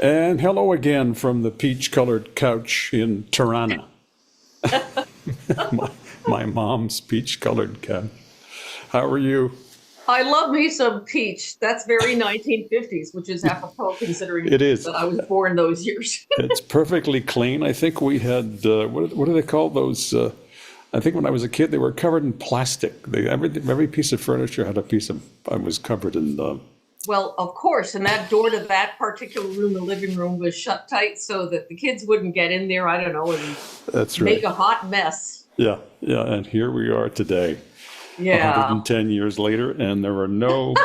And hello again from the peach-colored couch in Tirana. my mom's peach-colored couch. How are you? I love me some peach. That's very 1950s, which is apropos considering It is. that I was born those years. It's perfectly clean. I think we had, what do they call those? I think when I was a kid, they were covered in plastic. Every piece of furniture had a piece of, was covered in. Well, of course, and that door to that particular room, the living room, was shut tight so that the kids wouldn't get in there, I don't know, and That's make right. a hot mess. Yeah, and here we are today, Yeah. 110 years later, and there are no,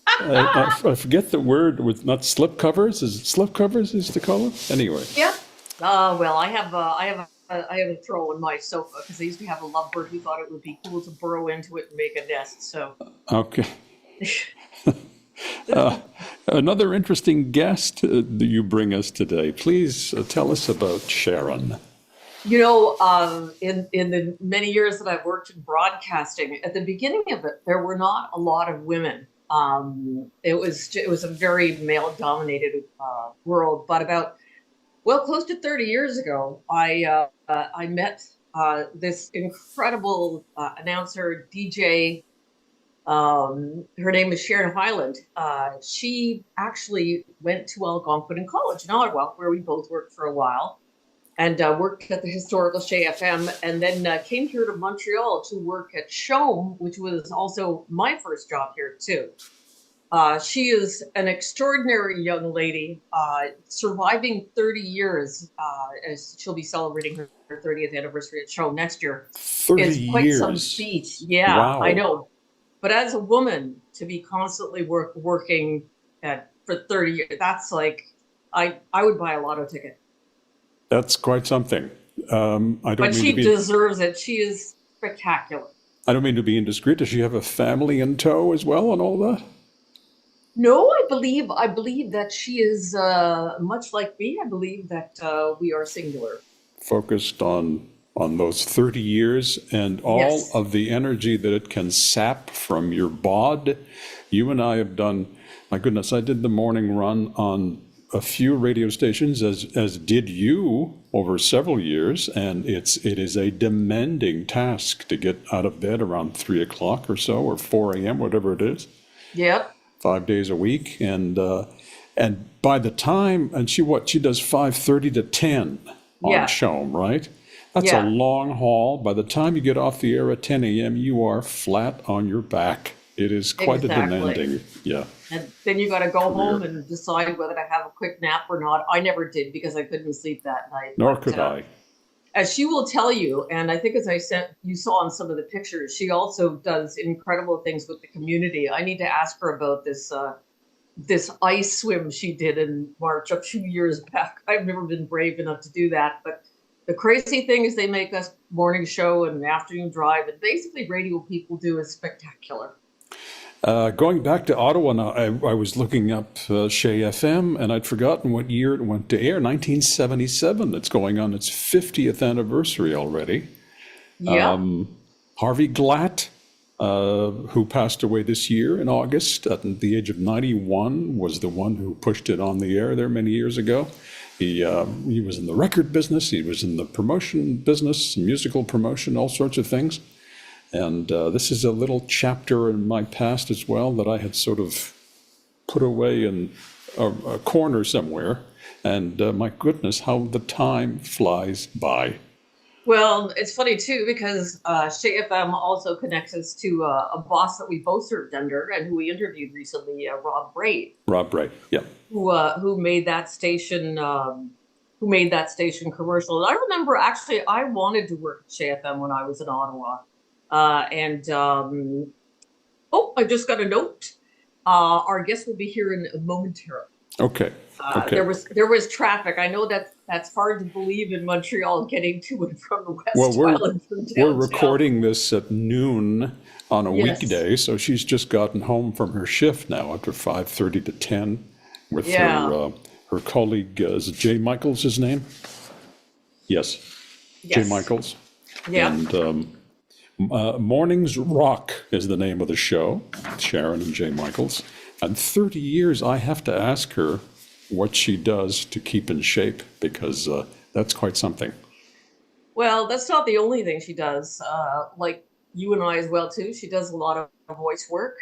I forget the word, with not slip covers, is it slip covers is to call it? Anyway. Yeah. Well, I have a throw on my sofa because I used to have a lovebird who thought it would be cool to burrow into it and make a nest, so. Okay. Another interesting guest that you bring us today. Please tell us about Sharon. You know, in the many years that I've worked in broadcasting, at the beginning of it, there were not a lot of women. It was a very male-dominated world. But about, well, close to 30 years ago, I met this incredible announcer, DJ. Her name is Sharon Hyland. She actually went to Algonquin College in Ottawa, where we both worked for a while, and worked at the historical CHOM FM, and then came here to Montreal to work at CHOM, which was also my first job here too. She is an extraordinary young lady, surviving 30 years, as she'll be celebrating her 30th anniversary at CHOM next year. 30 is quite years. some feat. Yeah, Wow. I know. But as a woman, to be constantly working for 30 years, that's like, I would buy a lotto ticket. That's quite something. But she deserves it. She is spectacular. I don't mean to be indiscreet. Does she have a family in tow as well and all that? No, I believe that she is much like me. I believe that we are singular. Focused on those 30 years and all Yes. of the energy that it can sap from your bod. You and I have done, my goodness, I did the morning run on a few radio stations, as did you over several years, and it is a demanding task to get out of bed around 3 o'clock or so, or 4 a.m., whatever it is. Yep. 5 days a week, and by the time, and she does 5:30 to 10 on Yeah. CHOM, right? That's Yeah. a long haul. By the time you get off the air at 10 a.m., you are flat on your back. It is quite Exactly. a demanding, yeah. And then you got to go home and decide whether to have a quick nap or not. I never did because I couldn't sleep that night. Nor But, could I. as she will tell you, and I think as you saw on some of the pictures, she also does incredible things with the community. I need to ask her about this ice swim she did in March a few years back. I've never been brave enough to do that, but the crazy thing is they make us morning show and afternoon drive, and basically radio people do is spectacular. Going back to Ottawa now, I was looking up Chez FM, and I'd forgotten what year it went to air. 1977. It's going on its 50th anniversary already. Yeah. Harvey Glatt, who passed away this year in August at the age of 91, was the one who pushed it on the air there many years ago. He was in the record business. He was in the promotion business, musical promotion, all sorts of things. And this is a little chapter in my past as well that I had sort of put away in a corner somewhere. And my goodness, how the time flies by. Well, it's funny too because Chez FM also connects us to a boss that we both served under and who we interviewed recently, Rob Bray. Rob Bray, yeah. Who made that station commercial. And I remember actually I wanted to work at Chez FM when I was in Ottawa. I just got a note. Our guest will be here in momentarily. Okay. Okay. There was traffic. I know that's hard to believe in Montreal, getting to and from the West Well, Island from downtown. we're recording this at noon on a Yes. weekday, so she's just gotten home from her shift now after 5:30 to 10 with her colleague. Is it Jay Michaels, his name? Yes. Jay Yes. Michaels. Yeah. And Mornings Rock is the name of the show, Sharon and Jay Michaels. And 30 years, I have to ask her, what she does to keep in shape, because that's quite something. Well, that's not the only thing she does. Like you and I as well too. She does a lot of voice work,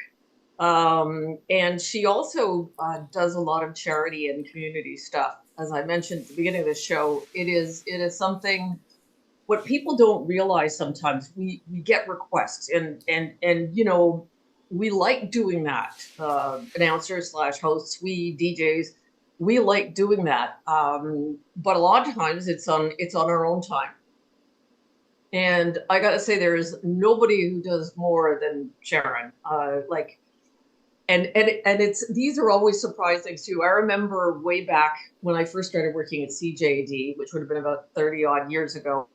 and she also does a lot of charity and community stuff. As I mentioned at the beginning of the show, it is something what people don't realize sometimes. We get requests, and we like doing that. Announcers slash hosts, we DJs, we like doing that. But a lot of times it's on our own time. And I got to say, there is nobody who does more than Sharon. And it's these are always surprise things too. I remember way back when I first started working at CJD, which would have been about 30 odd years ago.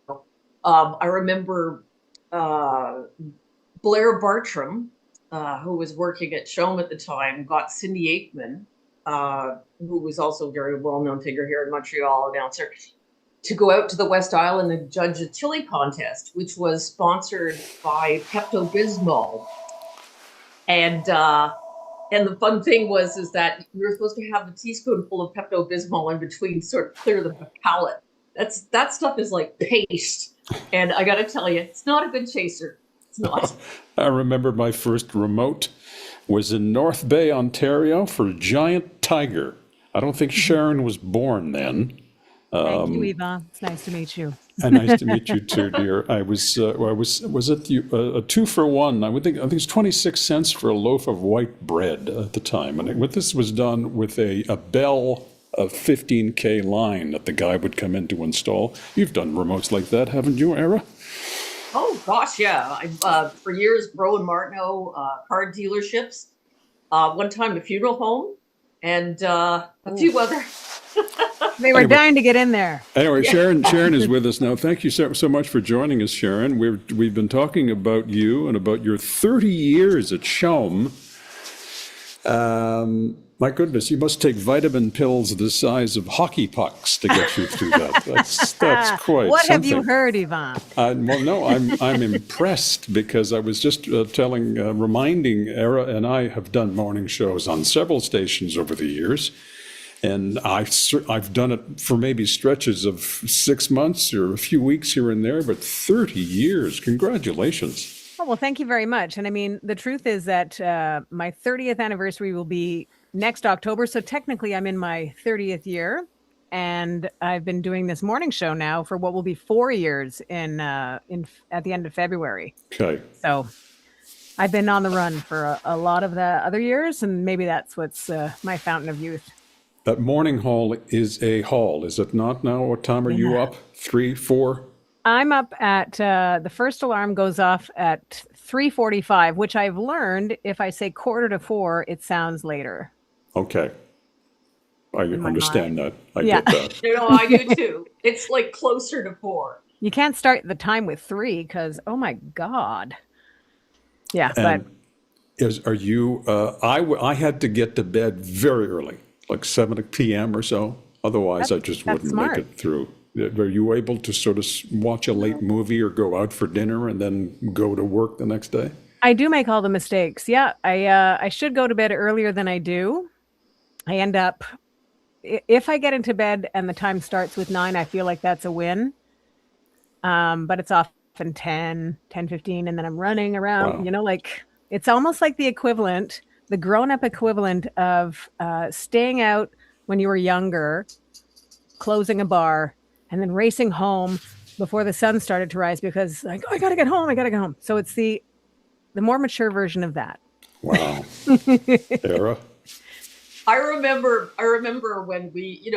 I remember Blair Bartram, who was working at CHOM at the time, got Cindy Aikman, who was also a very well-known figure here in Montreal, announcer, to go out to the West Island and judge a chili contest, which was sponsored by Pepto-Bismol. And the fun thing is that we were supposed to have a teaspoonful of Pepto-Bismol in between, sort of clear the palate. That stuff is like paste, and I got to tell you, it's not a good chaser. It's not. I remember my first remote was in North Bay, Ontario, for a giant tiger. I don't think Sharon was born then. Thank you, Yvan. It's nice to meet you. And nice to meet you too, dear. I was it a 2-for-1? I think it's 26 cents for a loaf of white bread at the time. And this was done with a Bell 15K line that the guy would come in to install. You've done remotes like that, haven't you, Era? Oh gosh, yeah. For years, Bro and Martineau car dealerships. One time, a funeral home, and a few other. They were dying to get in there. Anyway, Sharon is with us now. Thank you so much for joining us, Sharon. We've been talking about you and about your 30 years at CHOM. My goodness, you must take vitamin pills the size of hockey pucks to get you through that. That's quite What something. have you heard, Yvan? Well, no, I'm impressed, because I was just reminding Era, and I have done morning shows on several stations over the years. And I've done it for maybe stretches of 6 months or a few weeks here and there, but 30 years. Congratulations. Oh, well, thank you very much. And I mean, the truth is that my 30th anniversary will be next October. So technically I'm in my 30th year, and I've been doing this morning show now for what will be 4 years at the end of February. Okay. So I've been on the run for a lot of the other years, and maybe that's what's my fountain of youth. That morning hall is a hall, is it not now? What time are you up? 3, 4? I'm up at, the first alarm goes off at 3:45, which I've learned if I say 3:45, it sounds later. Okay. I understand that. I Yeah. get that. I do too. It's like closer to 4. You can't start the time with 3 because, oh my God. Yeah, And are you, I had to get to bed very early, like 7 p.m. or so. Otherwise, I just that's wouldn't smart. make it through. Were you able to sort of watch a late movie or go out for dinner and then go to work the next day? I do make all the mistakes. Yeah, I should go to bed earlier than I do. I end up, if I get into bed and the time starts with 9, I feel like that's a win. But it's often 10:15, and then I'm running around, Wow. like it's almost like the grown-up equivalent of staying out when you were younger, closing a bar, and then racing home before the sun started to rise because like, oh, I gotta get home. So it's the more mature version of that. Wow. Era? I remember when we,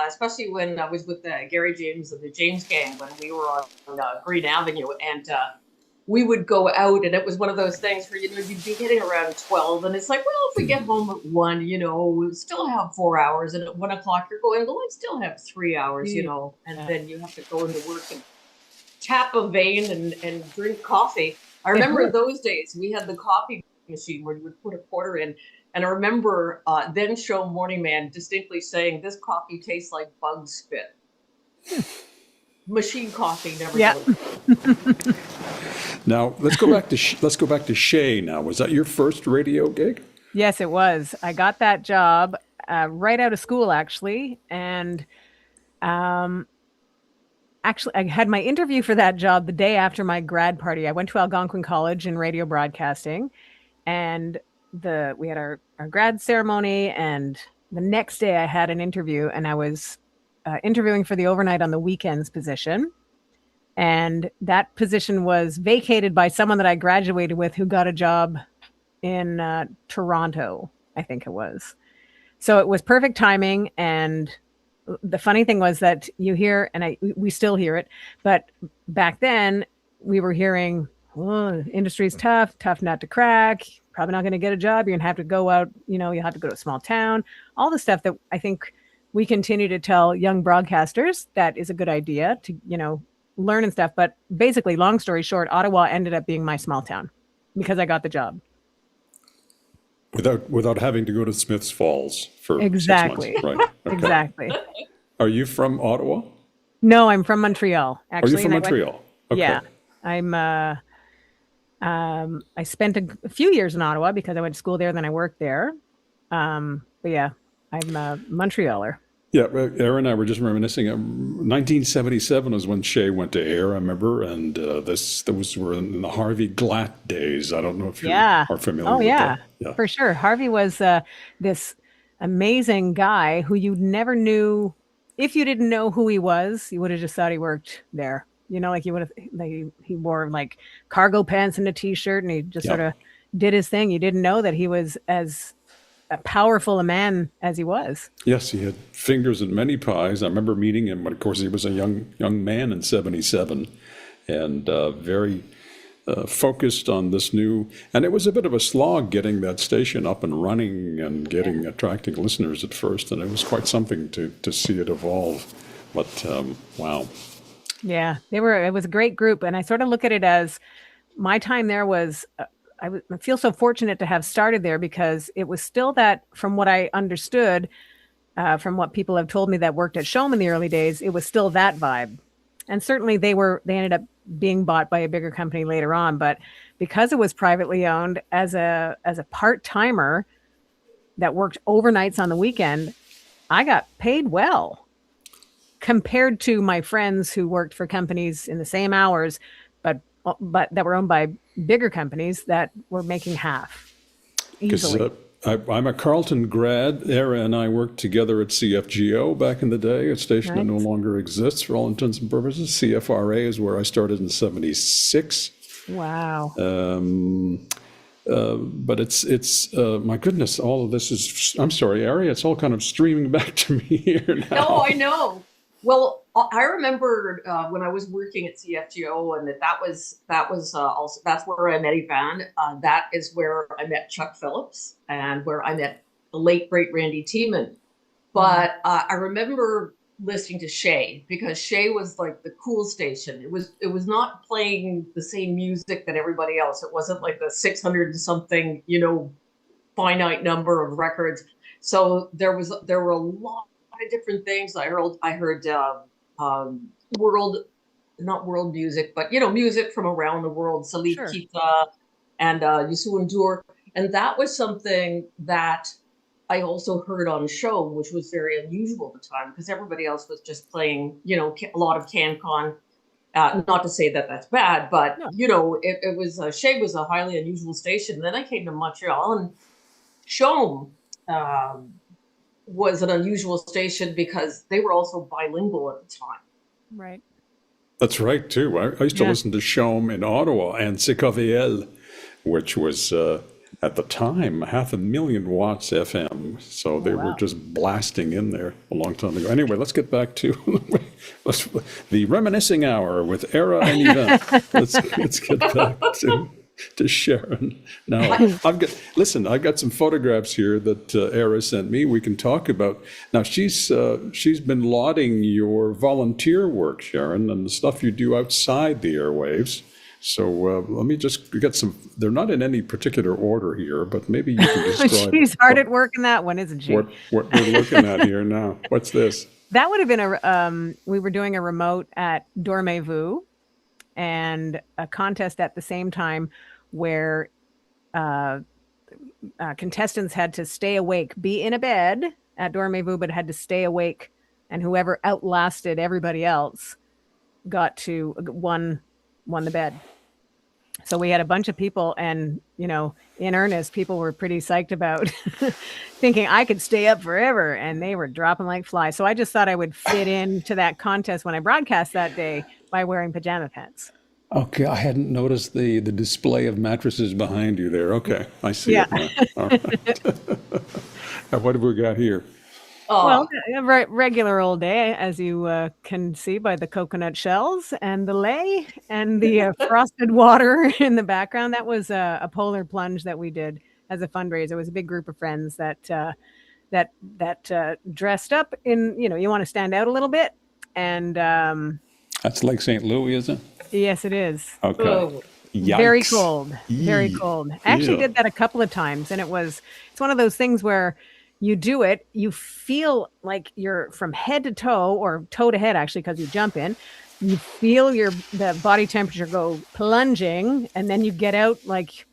especially when I was with Gary James and the James Gang, when we were on Green Avenue, and we would go out, and it was one of those things where, you'd be getting around 12, and it's like, well, if we get home at 1, we'll still have 4 hours, and at 1 o'clock you're going, well, I still have 3 hours, and then you have to go into work and tap a vein and drink coffee. I remember in those days, we had the coffee machine where you would put a quarter in. And I remember then show Morning Man distinctly saying, "This coffee tastes like bug spit." Machine coffee never did. Now let's go back to Shay. Now, was that your first radio gig? Yes, it was. I got that job right out of school, actually. And actually, I had my interview for that job the day after my grad party. I went to Algonquin College in radio broadcasting, and we had our grad ceremony, and the next day I had an interview, and I was interviewing for the overnight on the weekends position. And that position was vacated by someone that I graduated with who got a job in Toronto, I think it was. So it was perfect timing. And the funny thing was that you hear, and we still hear it, but back then we were hearing, oh, industry's tough nut to crack, probably not going to get a job. You're going to have to go out, you'll have to go to a small town, all the stuff that I think we continue to tell young broadcasters that is a good idea to, learn and stuff. But basically, long story short, Ottawa ended up being my small town because I got the job. Without having to go to Smiths Falls for exactly 6 months. Right. Okay. Exactly. Are you from Ottawa? No, I'm from Montreal. Actually, Are you from Montreal? Okay. Yeah, I'm. I spent a few years in Ottawa because I went to school there. Then I worked there. But yeah, I'm a Montrealer. Yeah, Aaron and I were just reminiscing. 1977 was when Shay went to air, I remember, and those were in the Harvey Glatt days. I don't know if you are familiar with that. Yeah, for sure. Harvey was this amazing guy who you never knew. If you didn't know who he was, you would have just thought he worked there. Like you would have. He wore like cargo pants and a t-shirt, and he just sort of did his thing. You didn't know that he was as powerful a man as he was. Yes, he had fingers in many pies. I remember meeting him, but of course he was a young man in 77, and very focused on this new. And it was a bit of a slog getting that station up and running and attracting listeners at first, and it was quite something to see it evolve. But wow. Yeah, it was a great group, and I sort of look at it as my time there was. I feel so fortunate to have started there because it was still that, from what I understood, from what people have told me that worked at CHOM in the early days, it was still that vibe. And certainly they ended up being bought by a bigger company later on. But because it was privately owned, as a part-timer that worked overnights on the weekend, I got paid well compared to my friends who worked for companies in the same hours, but that were owned by bigger companies that were making half easily. I'm a Carleton grad. Era and I worked together at CFGO back in the day, a station that no longer exists for all intents and purposes. CFRA is where I started in 76. Wow. But it's my goodness, all of this is, I'm sorry, Ari, it's all kind of streaming back to me here now. No, I know. Well, I remember when I was working at CFGO, and that was also, that's where I met Yvan. That is where I met Chuck Phillips, and where I met the late great Randy Tiemann. But I remember listening to Shay, because Shay was like the cool station. It was not playing the same music that everybody else. It wasn't like the 600 and something, finite number of records. So there were a lot of different things. I heard not world music, but music from around the world, Salif Keita and Youssou N'Dour, and that was something that I also heard on CHOM, which was very unusual at the time because everybody else was just playing, a lot of CanCon. Not to say that that's bad, but it was Shay was a highly unusual station. Then I came to Montreal, and CHOM was an unusual station because they were also bilingual at the time. Right. That's right, too. I used to listen to CHOM in Ottawa and CKVL, which was, at the time, 500,000 watts FM. So they were just blasting in there a long time ago. Anyway, let's get back to the reminiscing hour with Era and Yvan. Let's get back to Sharon. Now, I've got some photographs here that Era sent me. We can talk about. Now, she's been lauding your volunteer work, Sharon, and the stuff you do outside the airwaves. So let me just get some. They're not in any particular order here, but maybe you can describe. She's hard at work in that one, isn't she? What we're looking at here now. What's this? That would have been we were doing a remote at Dormez-vous, and a contest at the same time where contestants had to stay awake, be in a bed at Dormez-vous, but had to stay awake, and whoever outlasted everybody else got to won the bed. So we had a bunch of people, and in earnest, people were pretty psyched about thinking I could stay up forever, and they were dropping like flies. So I just thought I would fit into that contest when I broadcast that day by wearing pajama pants. Okay, I hadn't noticed the display of mattresses behind you there. Okay, I see Yeah. it now. All right. Now, what have we got here? Well, a regular old day, as you can see by the coconut shells and the lei and the frosted water in the background. That was a polar plunge that we did as a fundraiser. It was a big group of friends that dressed up in, you want to stand out a little bit. And That's Lake St. Louis, is it? yes, it is. Okay. Oh. Very Yikes. cold. Very Yee. cold. I actually Yeah. did that a couple of times, and it's one of those things where you do it, you feel like you're from head to toe, or toe to head actually, because you jump in. You feel the body temperature go plunging, and then you get out like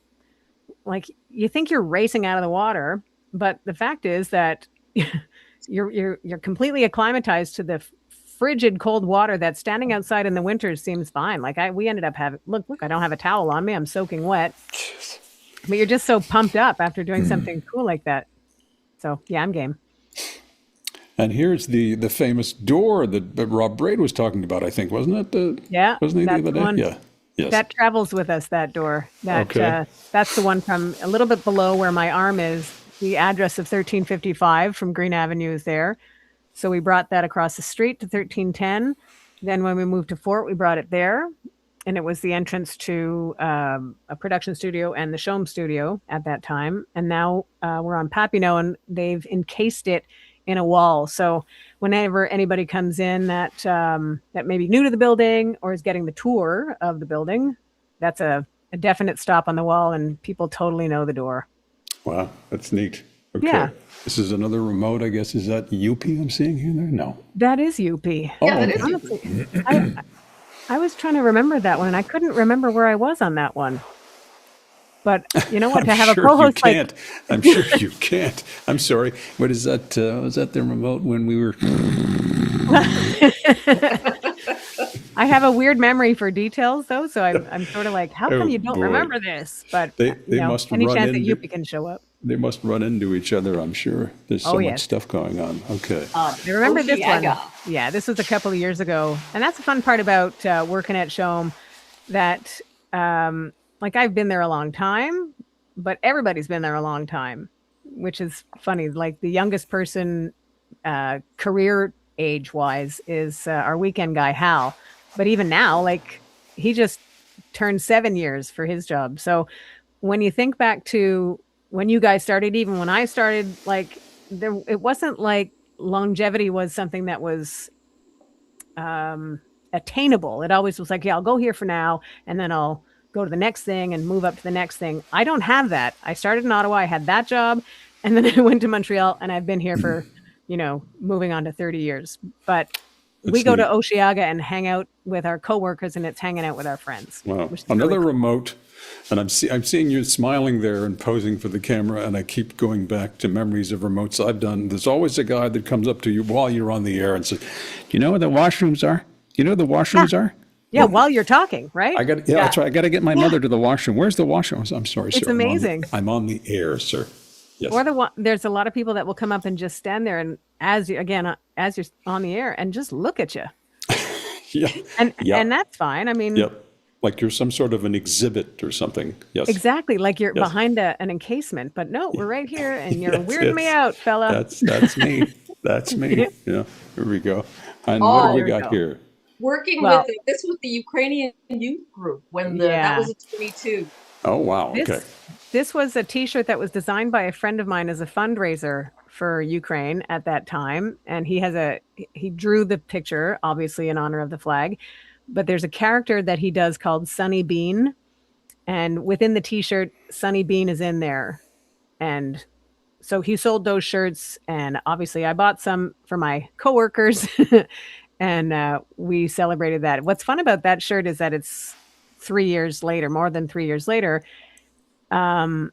you think you're racing out of the water, but the fact is that you're completely acclimatized to the frigid cold water that's standing outside in the winters seems fine. Like we ended up having look, I don't have a towel on me. I'm soaking wet. But you're just so pumped up after doing something cool like that. So yeah, I'm game. And here's the famous door that Rob Braid was talking about, I think, wasn't it? Yeah, Wasn't he the that's other the day? one. Yeah. Yes. That travels with us, that door. Okay. That's the one from a little bit below where my arm is. The address of 1355 from Green Avenue is there. So we brought that across the street to 1310. Then when we moved to Fort, we brought it there. And it was the entrance to a production studio and the CHOM studio at that time. And now we're on Papineau, and they've encased it in a wall. So whenever anybody comes in that may be new to the building or is getting the tour of the building, that's a definite stop on the wall, and people totally know the door. Wow, that's neat. Okay. Yeah. This is another remote, I guess. Is that UP I'm seeing here there? No. That is UP. Yeah, Oh, that is. Honestly, I was trying to remember that one, and I couldn't remember where I was on that one. But you know what? To have a sure you co-host can't. I'm sure you can't. I'm sorry. What is that? Was that the remote when we were? I have a weird memory for details, though, so I'm sort of like, how come Oh, you don't boy. remember this? But They must any run chance that into- UP can show up. They must run into each other, I'm sure. There's so Oh, much yes. stuff going on. Okay. I remember this one. Osheaga. Yeah, this was a couple of years ago, and that's the fun part about working at CHOM. That like I've been there a long time, but everybody's been there a long time, which is funny. Like the youngest person, career age wise, is our weekend guy Hal. But even now, like he just turned 7 years for his job. So when you think back to when you guys started, even when I started, like it wasn't like longevity was something that was attainable. It always was like, yeah, I'll go here for now, and then I'll go to the next thing and move up to the next thing. I don't have that. I started in Ottawa, I had that job, and then I went to Montreal, and I've been here for, moving on to 30 years. But we That's go to neat. Osheaga and hang out with our coworkers, and it's hanging out with our friends. Wow. which is Another really cool. remote. And I'm seeing you smiling there and posing for the camera, and I keep going back to memories of remotes I've done. There's always a guy that comes up to you while you're on the air and says, "Do you know where the washrooms are? Do you know where the washrooms are?" Yeah, while you're talking, right? That's right. I got to get my mother to the washroom. Where's the washroom? I'm sorry, It's sir. amazing. I'm on the air, sir. Yes. Or there's a lot of people that will come up and just stand there, and as you're on the air, and just look at you, Yeah. and Yeah. and that's fine. I mean, Yep. Like you're some sort of an exhibit or something. Yes. exactly, like you're Yes. behind an encasement, but no, we're right here, and you're Yes, weirding me yes. out, fella. That's me. That's me. Yeah. Yeah. Here we go. And what do we Here we got go. here? Working Well- with the Ukrainian youth group when Yeah. that was a 22. Oh, wow. Okay. This was a T-shirt that was designed by a friend of mine as a fundraiser for Ukraine at that time, and he drew the picture, obviously in honor of the flag. But there's a character that he does called Sunny Bean, and within the T-shirt, Sunny Bean is in there, and so he sold those shirts, and obviously I bought some for my coworkers, and we celebrated that. What's fun about that shirt is that it's 3 years later, more than 3 years later, and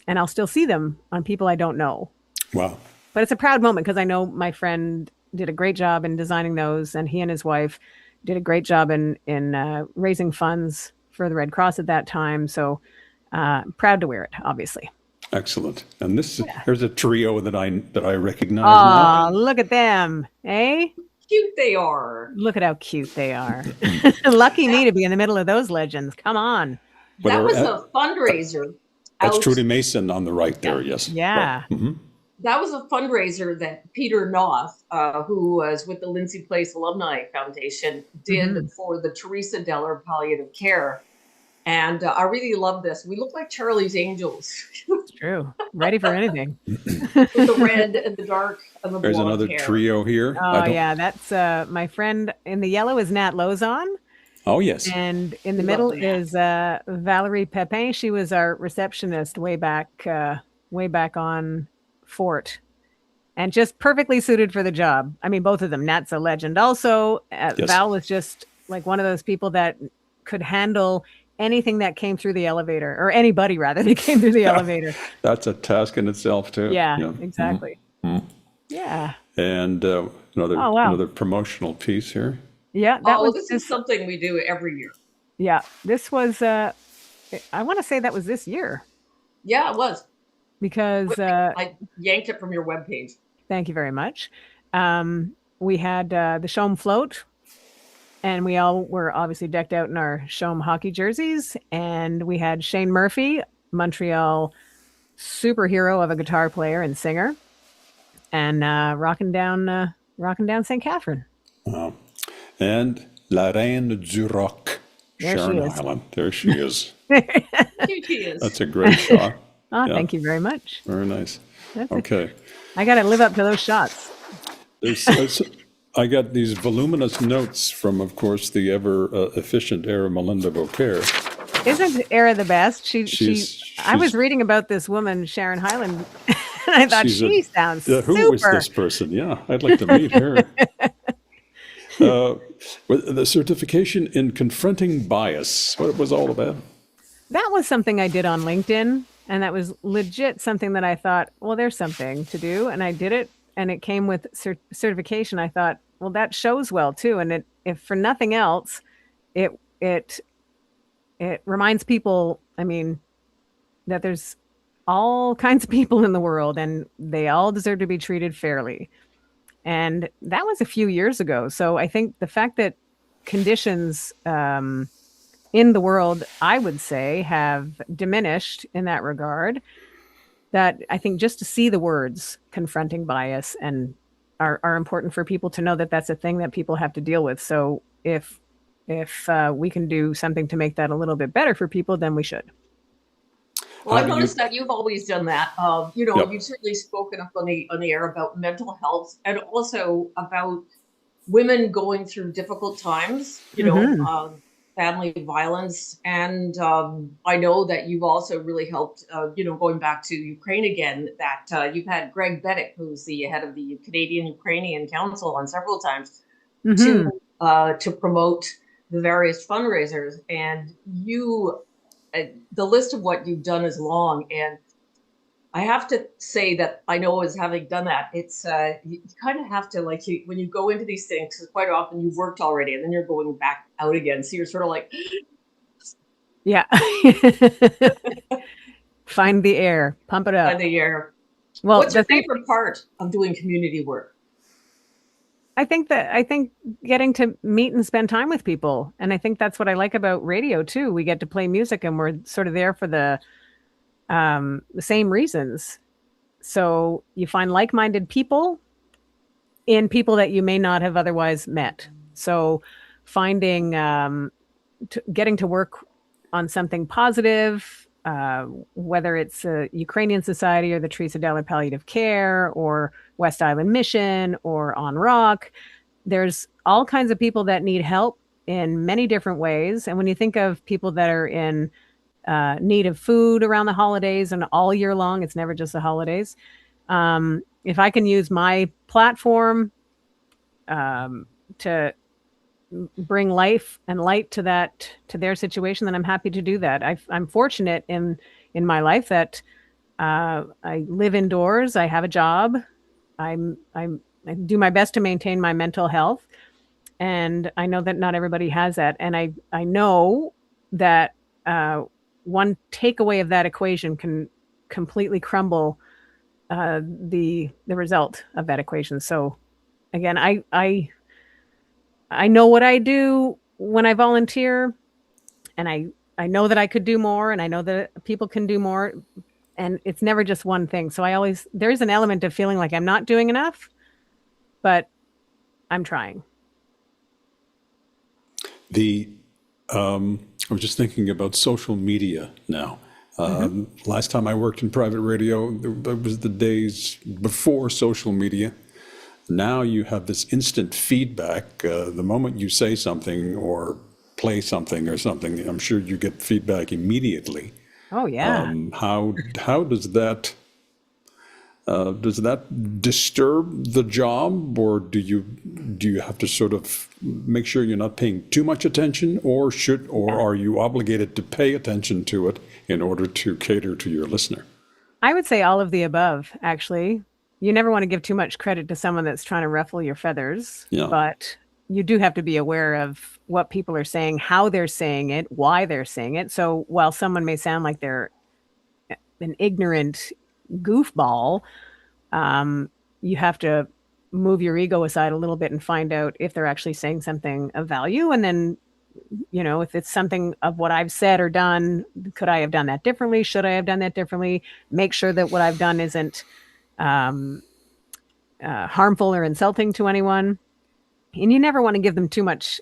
I'll still see them on people I don't know. Wow. But it's a proud moment because I know my friend did a great job in designing those, and he and his wife did a great job in raising funds for the Red Cross at that time. So proud to wear it, obviously. Excellent. And here's a trio that I recognize Oh, now. look at them, eh? Cute they are. Look at how cute they are. Lucky me to be in the middle of those legends. Come on. That was a fundraiser. That's Trudy Mason on the right there, yes. Yeah. Right. Mm-hmm. That was a fundraiser that Peter Noth, who was with the Lindsay Place Alumni Foundation, did for the Teresa Deller Palliative Care. And I really love this. We look like Charlie's Angels. It's true. Ready for anything. With the red and the dark and the blonde. There's another hair. trio here. Oh, yeah. That's my friend in the yellow is Nat Lozon. Oh, yes. And in the middle is Valerie Pepin. She was our receptionist way back on Fort. And just perfectly suited for the job. I mean, both of them. Nat's a legend. Also, Yes. Val was just like one of those people that could handle anything that came through the elevator, or anybody rather that came through the elevator. That's a task in itself, too. Yeah. Exactly. Mm-hmm. Yeah. And another promotional piece here. Yeah. This is something we do every year. Yeah. This was, I want to say that was this year. Yeah, it was. Because I yanked it from your webpage. Thank you very much. We had the CHOM float, and we all were obviously decked out in our CHOM hockey jerseys. And we had Shane Murphy, Montreal superhero of a guitar player and singer, and rocking down St. Catherine. And La Reine du Rock, Sharon Hyland. There she is. She is. That's a great shot. Oh, yeah. Thank you very much. Very nice. Okay. I got to live up to those shots. I got these voluminous notes from, of course, the ever efficient Eramelinda Boquer. Isn't Era the best? I was reading about this woman, Sharon Hyland, and I thought she sounds super. Who is this person? Yeah, I'd like to meet her. The certification in confronting bias, what it was all about? That was something I did on LinkedIn. And that was legit something that I thought, well, there's something to do. And I did it, and it came with certification. I thought, well, that shows well too. And if for nothing else, it reminds people, I mean, that there's all kinds of people in the world, and they all deserve to be treated fairly. And that was a few years ago. So I think the fact that conditions in the world, I would say, have diminished in that regard, that I think just to see the words confronting bias and are important for people to know that that's a thing that people have to deal with. So if we can do something to make that a little bit better for people, then we should. Well, I've noticed that you've always done that. You've certainly spoken up on the air about mental health and also about women going through difficult times, family violence. And I know that you've also really helped, going back to Ukraine again, that you've had Greg Beddick, who's the head of the Canadian-Ukrainian Council, on several times to promote the various fundraisers. And the list of what you've done is long. And I have to say that I know as having done that, it's you kind of have to, when you go into these things, because quite often you've worked already and then you're going back out again. So you're sort of like, yeah, find the air, pump it up. Find the air. Well, what's your favorite part of doing community work? I think getting to meet and spend time with people. And I think that's what I like about radio too. We get to play music and we're sort of there for the same reasons. So you find like-minded people in people that you may not have otherwise met. So finding, getting to work on something positive, whether it's a Ukrainian Society or the Teresa Deller Palliative Care or West Island Mission or On Rock, there's all kinds of people that need help in many different ways. And when you think of people that are in need of food around the holidays and all year long, it's never just the holidays. If I can use my platform to bring life and light to their situation, then I'm happy to do that. I'm fortunate in my life that I live indoors. I have a job. I do my best to maintain my mental health, and I know that not everybody has that, and I know that one takeaway of that equation can completely crumble the result of that equation. So again, I know what I do when I volunteer, and I know that I could do more, and I know that people can do more, and it's never just one thing. So there's an element of feeling like I'm not doing enough, but I'm trying. I was just thinking about social media now. Last time I worked in private radio, that was the days before social media. Now you have this instant feedback. The moment you say something or play something or something, I'm sure you get feedback immediately. Oh yeah. How does that disturb the job, or do you have to sort of make sure you're not paying too much attention, or are you obligated to pay attention to it in order to cater to your listener? I would say all of the above, actually. You never want to give too much credit to someone that's trying to ruffle your feathers, Yeah. but you do have to be aware of what people are saying, how they're saying it, why they're saying it. So while someone may sound like they're an ignorant goofball, you have to move your ego aside a little bit and find out if they're actually saying something of value. And then, if it's something of what I've said or done, could I have done that differently? Should I have done that differently? Make sure that what I've done isn't harmful or insulting to anyone. And you never want to give them too much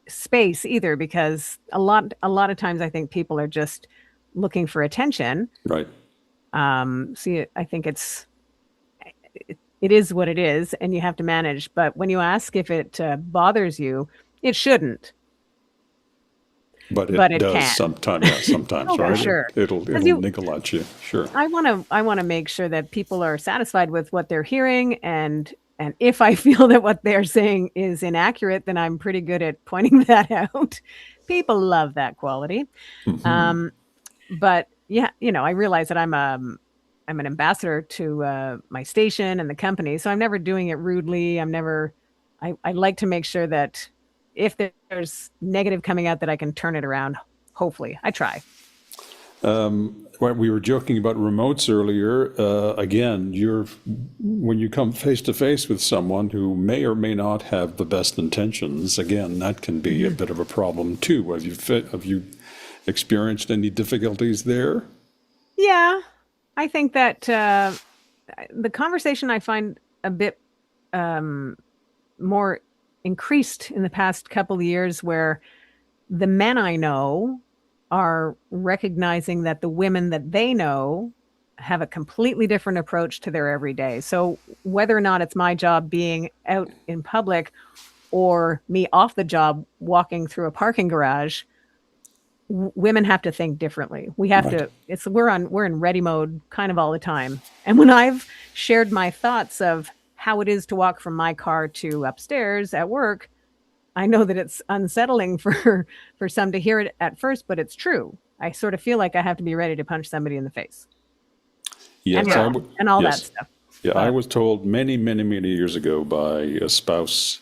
space either, because a lot of times I think people are just looking for attention. Right. So I think it is what it is, and you have to manage. But when you ask if it bothers you, it shouldn't. But But it it does can. sometimes. Yeah, sometimes, Oh, for right? sure. It'll niggle at you. Sure. I want to make sure that people are satisfied with what they're hearing, and if I feel that what they're saying is inaccurate, then I'm pretty good at pointing that out. People love that quality. But yeah, I realize that I'm an ambassador to my station and the company, so I'm never doing it rudely. I like to make sure that if there's negative coming out, that I can turn it around. Hopefully, I try. We were joking about remotes earlier. Again, when you come face to face with someone who may or may not have the best intentions, again, that can be a bit of a problem too. Have you experienced any difficulties there? Yeah, I think that the conversation I find a bit more increased in the past couple of years, where the men I know are recognizing that the women that they know have a completely different approach to their everyday. So whether or not it's my job being out in public or me off the job walking through a parking garage, women have to think differently. We have Right. to, we're in ready mode kind of all the time. And when I've shared my thoughts of how it is to walk from my car to upstairs at work, I know that it's unsettling for some to hear it at first, but it's true. I sort of feel like I have to be ready to punch somebody in the face. Yes, And all that yes. stuff. Yeah, I was told many, many, many years ago by a spouse,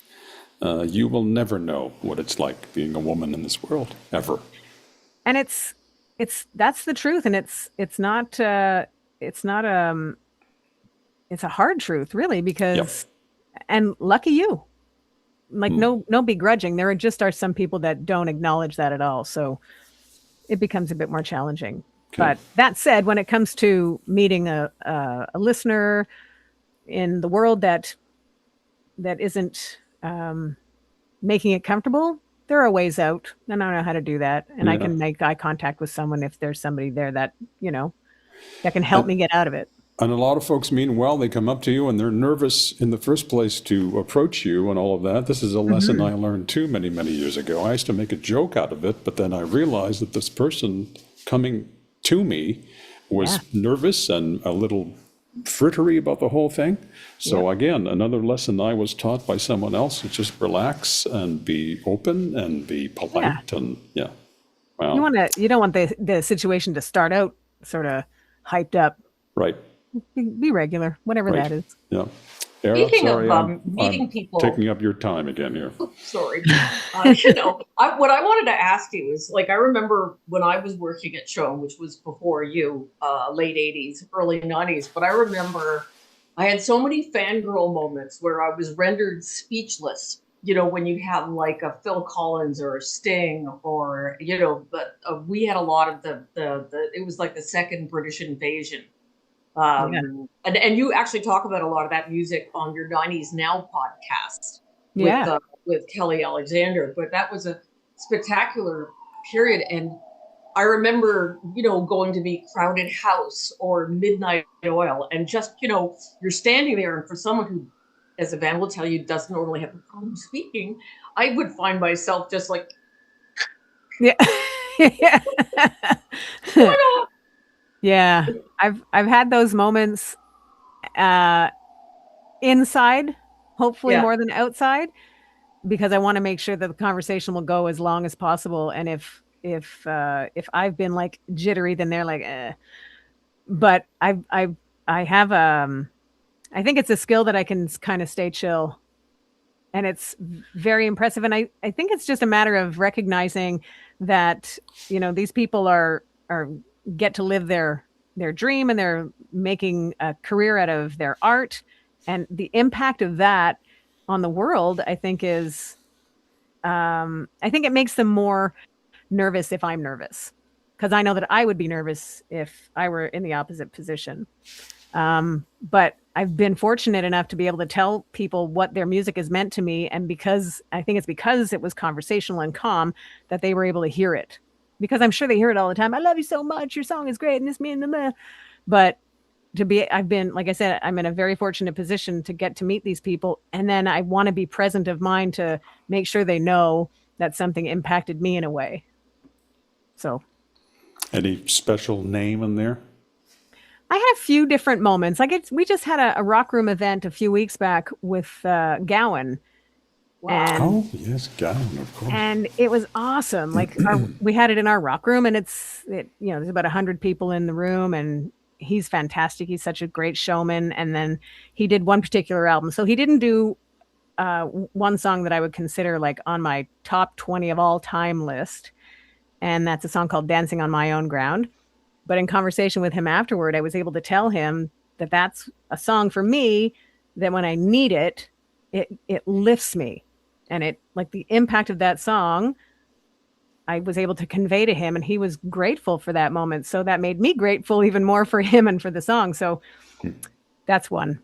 you will never know what it's like being a woman in this world, ever. And that's the truth. And it's a hard truth, really, because, and lucky you. Like no begrudging. There are some people that don't acknowledge that at all. So it becomes a bit more challenging. Okay. But that said, when it comes to meeting a listener in the world that isn't making it comfortable, there are ways out, and I know how to do that. And I can make eye contact with someone if there's somebody there that that can help me get out of it. And a lot of folks mean well. They come up to you and they're nervous in the first place to approach you and all of that. This is a lesson I learned too many, many years ago. I used to make a joke out of it, but then I realized that this person coming to me was nervous and a little frittery about the whole thing. So again, another lesson I was taught by someone else is just relax and be open and be polite and wow. You don't want the situation to start out sort of hyped up. Right. Be regular, whatever Right. that is. Yeah. Era, Speaking sorry, of I'm meeting people, taking up your time again here. sorry, what I wanted to ask you is, like, I remember when I was working at CHOM, which was before you, late 80s, early 90s, but I remember I had so many fangirl moments where I was rendered speechless. When you have like a Phil Collins or a Sting, or but we had a lot of the it was like the second British invasion. Yeah. And you actually talk about a lot of that music on your 90s Now podcast with Yeah. with Kelly Alexander. But that was a spectacular period. And I remember, going to be Crowded House or Midnight Oil, and just, you're standing there, and for someone who, as Yvan will tell you, doesn't normally have a problem speaking, I would find myself just like, Yeah. Yeah. oh Yeah. I've had those moments inside, hopefully yeah, more than outside, because I want to make sure that the conversation will go as long as possible. And if I've been like jittery, then they're like, eh. But I have I think it's a skill that I can kind of stay chill, and it's very impressive. And I think it's just a matter of recognizing that these people are get to live their dream, and they're making a career out of their art, and the impact of that on the world, I think I think it makes them more nervous if I'm nervous, because I know that I would be nervous if I were in the opposite position. But I've been fortunate enough to be able to tell people what their music has meant to me. And because I think it's because it was conversational and calm that they were able to hear it. Because I'm sure they hear it all the time. I love you so much. Your song is great. And this, me, and the, but I've been, like I said, I'm in a very fortunate position to get to meet these people. And then I want to be present of mind to make sure they know that something impacted me in a way. So Any special name in there? I had a few different moments. We just had a rock room event a few weeks back with Gowan, wow. Oh, yes, Gowan, of course. and it was awesome. Like we had it in our rock room, and there's about 100 people in the room, and he's fantastic. He's such a great showman. And then he did one particular album, so he didn't do one song that I would consider like on my top 20 of all time list, and that's a song called "Dancing on My Own Ground." But in conversation with him afterward, I was able to tell him that that's a song for me that when I need it, it lifts me. And it, like, the impact of that song, I was able to convey to him, and he was grateful for that moment. So that made me grateful even more for him and for the song. So that's one.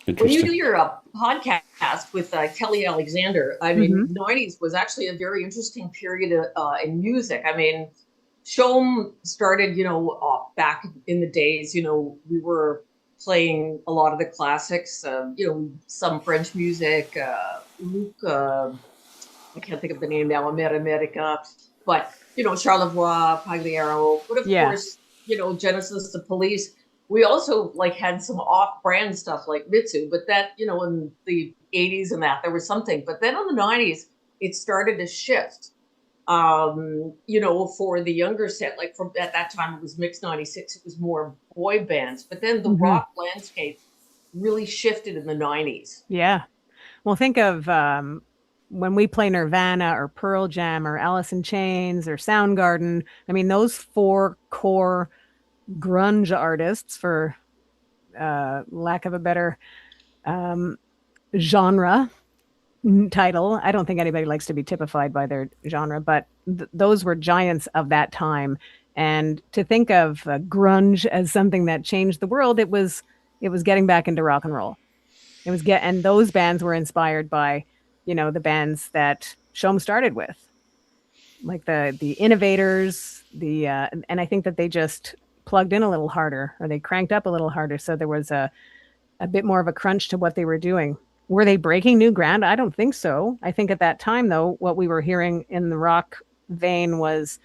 When you do your podcast with Kelly Alexander, I mean, Mm-hmm. 90s was actually a very interesting period in music. I mean, Shom started, back in the days, we were playing a lot of the classics, some French music, Luc, I can't think of the name now, America, but, Charlevoix, Pagliaro, but of course, Genesis, the Police. We also like had some off-brand stuff like Mitsu, but that, in the 80s and that there was something. But then in the 90s, it started to shift. For the younger set, like from at that time it was Mix 96, it was more boy bands. But then the rock landscape really shifted in the 90s. Yeah. Well, think of when we play Nirvana or Pearl Jam or Alice in Chains or Soundgarden. I mean, those four core grunge artists, for lack of a better genre title. I don't think anybody likes to be typified by their genre, but those were giants of that time. And to think of grunge as something that changed the world, it was getting back into rock and roll. And those bands were inspired by, the bands that Shom started with, like the Innovators, and I think that they just plugged in a little harder, or they cranked up a little harder, so there was a bit more of a crunch to what they were doing. Were they breaking new ground? I don't think so. I think at that time, though, what we were hearing in the rock vein was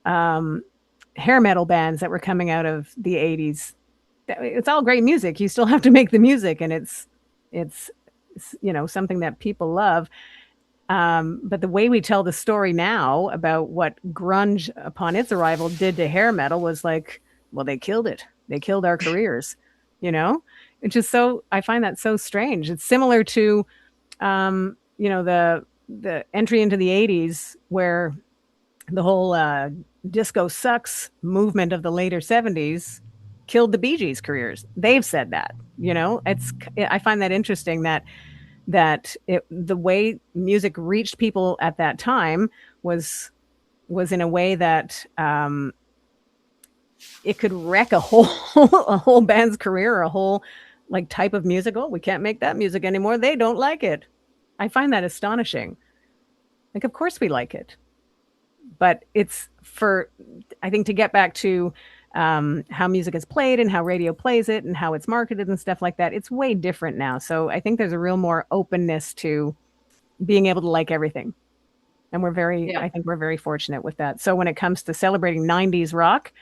hair metal bands that were coming out of the 80s. It's all great music. You still have to make the music, and it's something that people love. But the way we tell the story now about what grunge upon its arrival did to hair metal was like, well, they killed it. They killed our careers, you know? It's just so, I find that so strange. It's similar to, the entry into the 80s where the whole disco sucks movement of the later 70s killed the Bee Gees' careers. They've said that, I find that interesting the way music reached people at that time was in a way that it could wreck a whole band's career or a whole type of musical. We can't make that music anymore. They don't like it. I find that astonishing. Of course we like it. But it's I think to get back to how music is played and how radio plays it and how it's marketed and stuff like that, it's way different now. So I think there's a real more openness to being able to like everything. And I think we're very fortunate with that. So when it comes to celebrating 90s rock,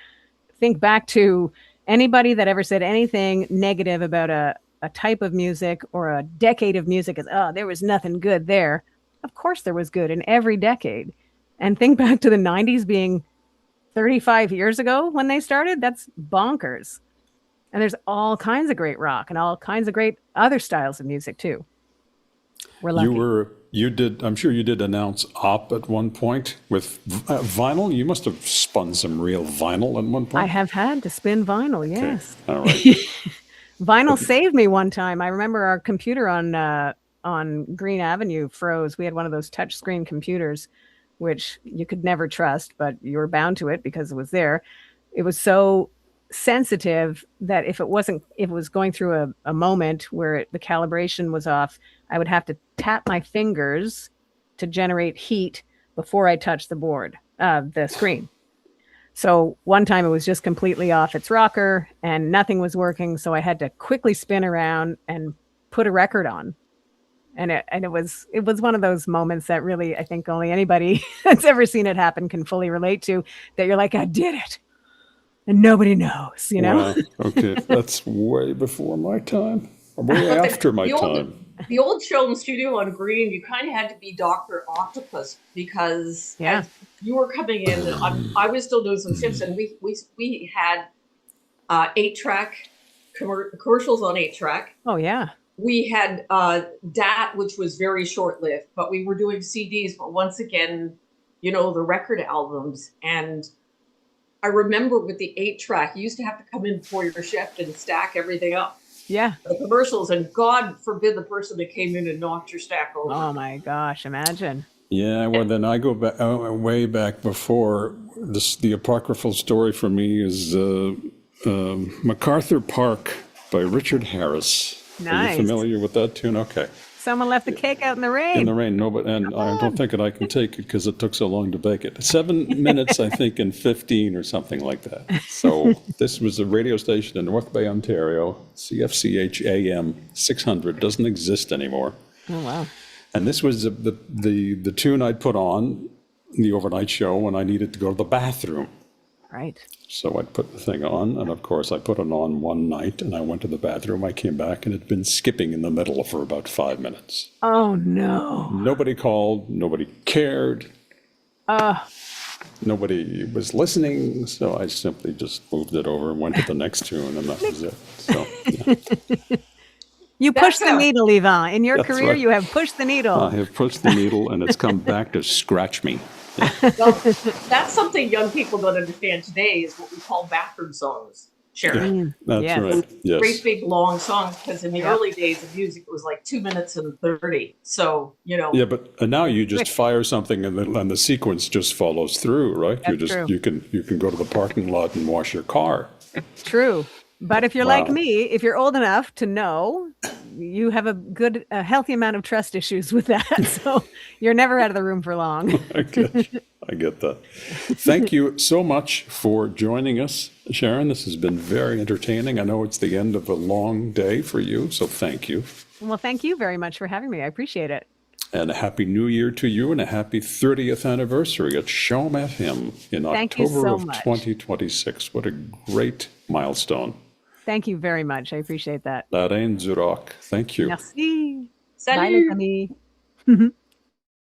think back to anybody that ever said anything negative about a type of music or a decade of music as, oh, there was nothing good there. Of course there was good in every decade. And think back to the 90s being 35 years ago when they started. That's bonkers. And there's all kinds of great rock and all kinds of great other styles of music too. We're lucky. I'm sure you did announce op at one point with vinyl. You must have spun some real vinyl at one point. I have had to spin vinyl, yes. Okay. All right. Vinyl saved me one time. I remember our computer on Green Avenue froze. We had one of those touchscreen computers, which you could never trust, but you were bound to it because it was there. It was so sensitive that if it was going through a moment where the calibration was off, I would have to tap my fingers to generate heat before I touched the screen. So one time it was just completely off its rocker and nothing was working. So I had to quickly spin around and put a record on. And it was one of those moments that really, I think only anybody that's ever seen it happen can fully relate to, that you're like, I did it. And nobody knows, Wow. Okay. That's way before my time. Or way after my time. The old CHOM studio on Green, you kind of had to be Dr. Octopus because as you were coming in, I was still doing some shifts, and we had 8-track commercials on 8-track. Oh, yeah. We had DAT, which was very short-lived, but we were doing CDs. But once again, the record albums. And I remember with the 8-track, you used to have to come in before your shift and stack everything up. Yeah. The commercials, and God forbid the person that came in and knocked your stack over. Oh, my gosh, imagine. Yeah, well, then I go back way back before. The apocryphal story for me is MacArthur Park by Richard Harris. Nice. Are you familiar with that tune? Okay. Someone left the cake out in the rain. In the rain, no, and I don't think that I can take it because it took so long to bake it. 7 minutes, I think, and 15 or something like that. So this was a radio station in North Bay, Ontario, CFCH AM 600, doesn't exist anymore. Oh, wow. And this was the tune I'd put on the overnight show when I needed to go to the bathroom. Right. So I'd put the thing on, and of course I put it on one night, and I went to the bathroom. I came back, and it had been skipping in the middle for about 5 minutes. Oh, no. Nobody called. Nobody cared. Nobody was listening, so I simply just moved it over and went to the next tune, and that was it. So, yeah. You pushed the needle, Yvan. In your career, right. You have pushed the needle. I have pushed the needle, and it's come back to scratch me. Yeah. Well, that's something young people don't understand today is what we call bathroom songs, Sharon. That's Yes. right. Yes. Great big long songs, because in the early days of music, it was like 2 minutes and 30. So, Yeah, but now you just fire something, and the sequence just follows through, right? That's true. You can go to the parking lot and wash your car. True. But if you're Wow. like me, if you're old enough to know, you have a healthy amount of trust issues with that. So you're never out of the room for long. I get that. Thank you so much for joining us, Sharon. This has been very entertaining. I know it's the end of a long day for you, so thank you. Well, thank you very much for having me. I appreciate it. And a happy new year to you, and a happy 30th anniversary at CHOM FM in Thank you October so of much. 2026. What a great milestone. Thank you very much. I appreciate that. La Reine du Rock. Thank you. Merci. Salut. Bye, les amis.